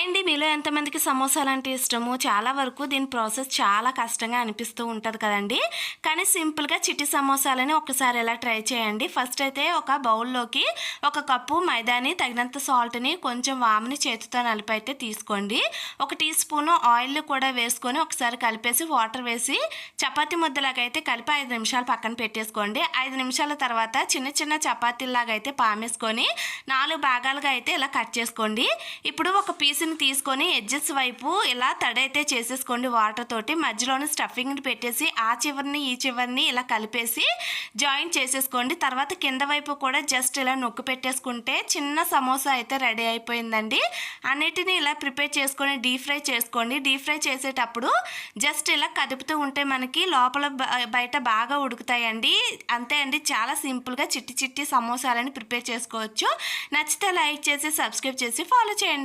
Hi అండి. మీలో ఎంతమందికి సమోసాలంటే ఇష్టము? చాలా వరకు దీని ప్రాసెస్ చాలా కష్టంగా అనిపిస్తూ ఉంటది కదండీ! కానీ సింపుల్‌గా చిట్టి సమోసాలని ఒక్కసారి ఇలా ట్రై చేయండి. ఫస్ట్ అయితే ఒక బౌల్‌లోకి ఒక కప్పు మైదాని, తగినంత సాల్ట్‌ని, కొంచెం వాముని చేతితో నలిపైతే తీసుకోండి. ఒక టీ స్పూను ఆయిల్ కూడా వేసుకొని ఒకసారి కలిపేసి వాటర్ వేసి చపాతీ ముద్దలాగా అయితే కలిపి 5 నిమిషాలు పక్కన పెట్టేసుకోండి. 5 నిమిషాల తర్వాత చిన్న చిన్న చపాతీల్లాగా అయితే పామేసుకొని 4 భాగాలుగా అయితే ఇలా కట్ చేసుకోండి. ఇప్పుడు ఒక పీస్‌ని తీసుకొని ఎడ్జెస్ వైపు ఇలా తడైతే చేసేసుకోండి వాటర్ తోటి. మధ్యలోని స్టఫింగ్‌ని పెట్టేసి ఆ చివరిని, ఈ చివరిని ఇలా కలిపేసి జాయింట్ చేసేసుకోండి. తర్వాత కింద వైపు కూడా జస్ట్ ఇలా నొక్కి పెట్టేసుకుంటే చిన్న సమోసా అయితే రెడీ అయిపోయిందండి. అన్నిటిని ఇలా ప్రిపేర్ చేసుకొని డీప్ ఫ్రై చేసుకోండి. డీప్ ఫ్రై చేసేటప్పుడు జస్ట్ ఇలా కదుపుతూ ఉంటే మనకి లోపల బయట బాగా ఉడుకుతాయండి. అంతే అండి, చాలా సింపుల్‌గా చిట్టి చిట్టి సమోసాలని ప్రిపేర్ చేసుకోవచ్చు. నచ్చితే లైక్ చేసి, సబ్స్క్రైబ్ చేసి ఫాలో చేయండి.